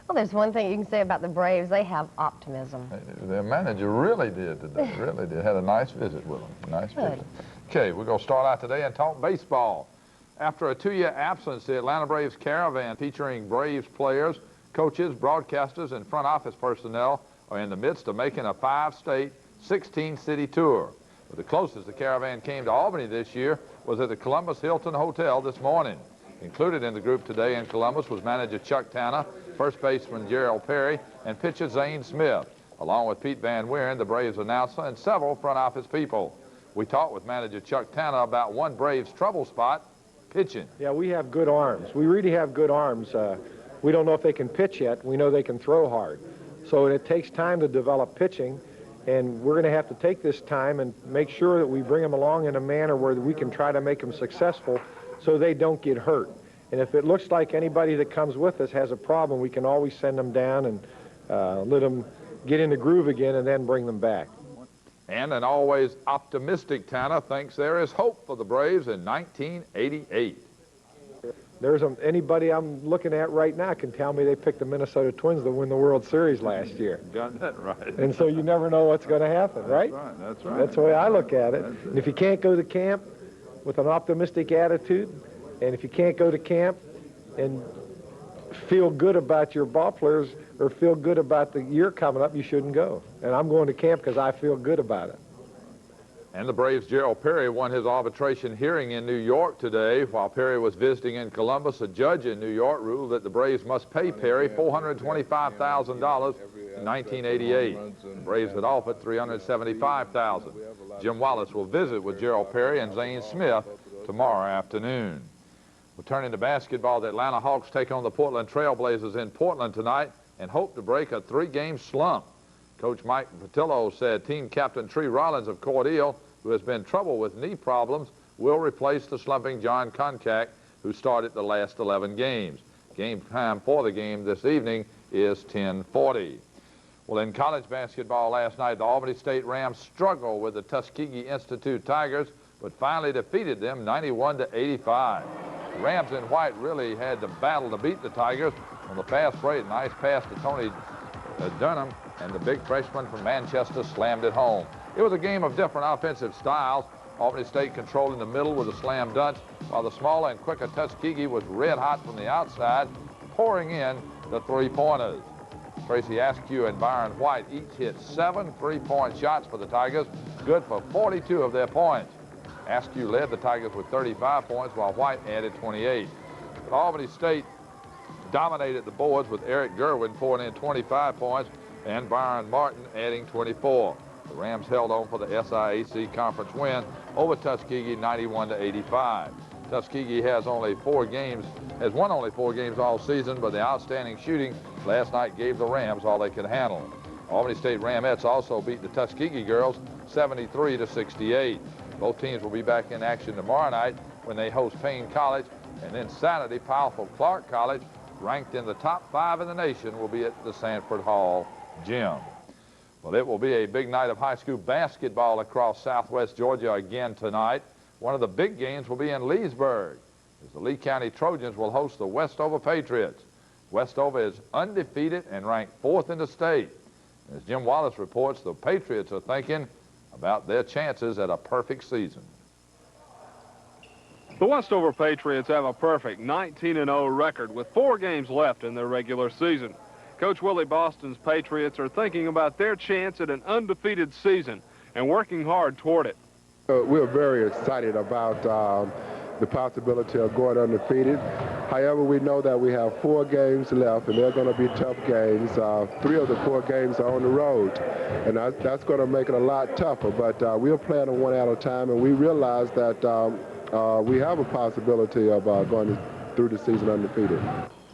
Well, there's one thing you can say about the Braves. They have optimism. Their manager really did today, really did. Had a nice visit with them, nice visit. Okay, we're going to start out today and talk baseball. After a 2-year absence, the Atlanta Braves caravan featuring Braves players, coaches, broadcasters, and front office personnel are in the midst of making a 5-state, 16-city tour. But the closest the caravan came to Albany this year was at the Columbus Hilton Hotel this morning. Included in the group today in Columbus was manager Chuck Tanner, first baseman Gerald Perry, and pitcher Zane Smith, along with Pete Van Weeren, the Braves announcer, and several front office people. We talked with manager Chuck Tanner about one Braves trouble spot, pitching. Yeah, we have good arms. We really have good arms. We don't know if they can pitch yet. We know they can throw hard. So it takes time to develop pitching, and we're going to have to take this time and make sure that we bring them along in a manner where we can try to make them successful so they don't get hurt. And if it looks like anybody that comes with us has a problem, we can always send them down and let them get in the groove again and then bring them back. And an always optimistic Tanner thinks there is hope for the Braves in 1988. Anybody I'm looking at right now can tell me they picked the Minnesota Twins to win the World Series last year. Got that right. And so you never know what's going to happen, right? That's right, that's right. That's the way I look at it. And if you can't go to camp with an optimistic attitude, and if you can't go to camp and feel good about your ball players or feel good about the year coming up, you shouldn't go. And I'm going to camp because I feel good about it. And the Braves' Gerald Perry won his arbitration hearing in New York today. While Perry was visiting in Columbus, a judge in New York ruled that the Braves must pay Perry $425,000 in 1988. The Braves had offered $375,000. Jim Wallace will visit with Gerald Perry and Zane Smith tomorrow afternoon. We'll turn into basketball. The Atlanta Hawks take on the Portland Trailblazers in Portland tonight and hope to break a 3-game slump. Coach Mike Patillo said team captain Tree Rollins of Cordele, who has been in trouble with knee problems, will replace the slumping John Koncak, who started the last 11 games. Game time for the game this evening is 10:40. Well, in college basketball last night, the Albany State Rams struggled with the Tuskegee Institute Tigers, but finally defeated them 91-85. The Rams in white really had to battle to beat the Tigers on the fast break. Nice pass to Tony Dunham, and the big freshman from Manchester slammed it home. It was a game of different offensive styles. Albany State controlled in the middle with a slam dunk, while the smaller and quicker Tuskegee was red hot from the outside, pouring in the three-pointers. Tracy Askew and Byron White each hit 7 3-point shots for the Tigers, good for 42 of their points. Askew led the Tigers with 35 points, while White added 28. But Albany State dominated the boards with Eric Gerwin pouring in 25 points and Byron Martin adding 24. The Rams held on for the SIAC conference win over Tuskegee 91-85. Tuskegee has won only 4 games all season, but the outstanding shooting last night gave the Rams all they could handle. Albany State Ramettes also beat the Tuskegee girls 73-68. Both teams will be back in action tomorrow night when they host Payne College, and then Saturday, powerful Clark College, ranked in the top 5 in the nation, will be at the Sanford Hall Gym. Well, it will be a big night of high school basketball across southwest Georgia again tonight. One of the big games will be in Leesburg, as the Lee County Trojans will host the Westover Patriots. Westover is undefeated and ranked 4th in the state. As Jim Wallace reports, the Patriots are thinking about their chances at a perfect season. The Westover Patriots have a perfect 19-0 record with 4 games left in their regular season. Coach Willie Boston's Patriots are thinking about their chance at an undefeated season and working hard toward it. We're very excited about the possibility of going undefeated. However, we know that we have 4 games left, and they're going to be tough games. 3 of the 4 games are on the road, and that's going to make it a lot tougher. But we're playing them one at a time, and we realize that we have a possibility of going through the season undefeated.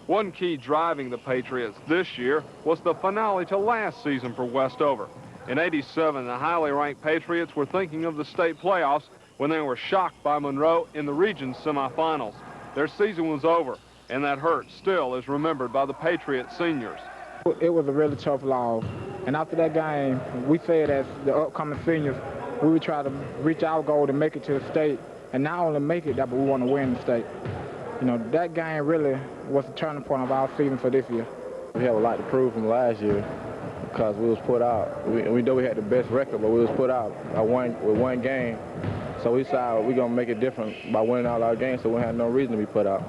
One key driving the Patriots this year was the finale to last season for Westover. In '87, the highly ranked Patriots were thinking of the state playoffs when they were shocked by Monroe in the region's semifinals. Their season was over, and that hurt still is remembered by the Patriots seniors. It was a really tough loss, and after that game, we said as the upcoming seniors, we would try to reach our goal to make it to the state, and not only make it, but we want to win the state. You know, that game really was the turning point of our season for this year. We have a lot to prove from last year because we was put out. We know we had the best record, but we was put out with one game. So we decided we're going to make it different by winning all our games, so we had no reason to be put out.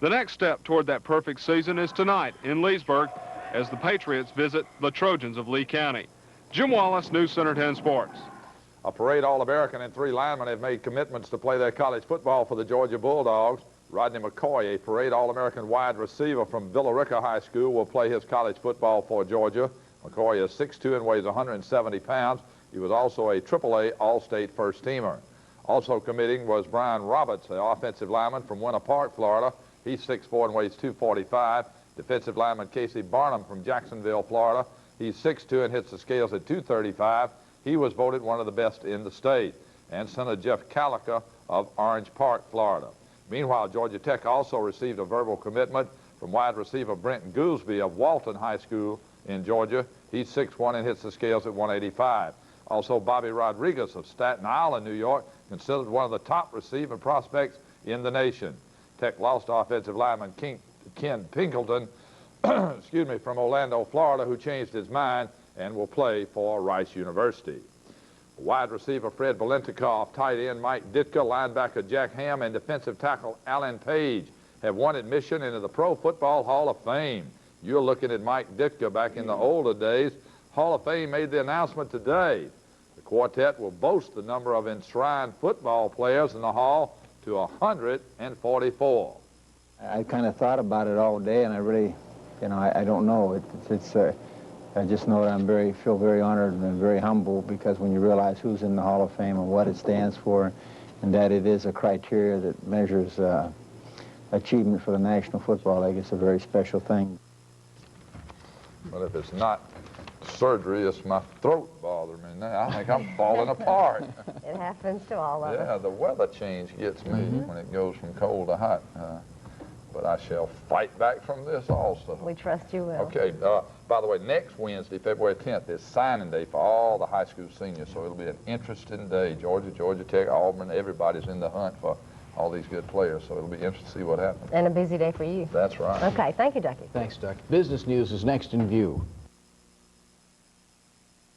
The next step toward that perfect season is tonight in Leesburg as the Patriots visit the Trojans of Lee County. Jim Wallace, News Center 10 Sports. A parade All-American and 3 linemen have made commitments to play their college football for the Georgia Bulldogs. Rodney McCoy, a parade All-American wide receiver from Villa Rica High School, will play his college football for Georgia. McCoy is 6'2" and weighs 170 pounds. He was also a AAA All-State first-teamer. Also committing was Brian Roberts, the offensive lineman from Winter Park, Florida. He's 6'4" and weighs 245. Defensive lineman Casey Barnum from Jacksonville, Florida. He's 6'2" and hits the scales at 235. He was voted one of the best in the state. And center Jeff Calica of Orange Park, Florida. Meanwhile, Georgia Tech also received a verbal commitment from wide receiver Brent Goolsby of Walton High School in Georgia. He's 6'1" and hits the scales at 185. Also, Bobby Rodriguez of Staten Island, New York, considered one of the top receiver prospects in the nation. Tech lost offensive lineman Ken Pinkleton excuse me, from Orlando, Florida, who changed his mind and will play for Rice University. Wide receiver Fred Valentikoff, tight end Mike Ditka, linebacker Jack Ham, and defensive tackle Alan Page have won admission into the Pro Football Hall of Fame. You're looking at Mike Ditka back in the older days. Hall of Fame made the announcement today. The quartet will boast the number of enshrined football players in the hall to 144. I kind of thought about it all day, and I really, I don't know. I just know that I feel very honored and very humble, because when you realize who's in the Hall of Fame and what it stands for, and that it is a criteria that measures achievement for the National Football League, it's a very special thing. But if it's not surgery, it's my throat bothering me now. I think I'm falling apart. It happens to all of us. Yeah, the weather change gets me when it goes from cold to hot. But I shall fight back from this also. We trust you will. Okay, by the way, next Wednesday, February 10th, is signing day for all the high school seniors, so it'll be an interesting day. Georgia Tech, Auburn, everybody's in the hunt for all these good players, so it'll be interesting to see what happens. And a busy day for you. That's right. Okay, thank you, Ducky. Thanks, Duck. Business news is next in view.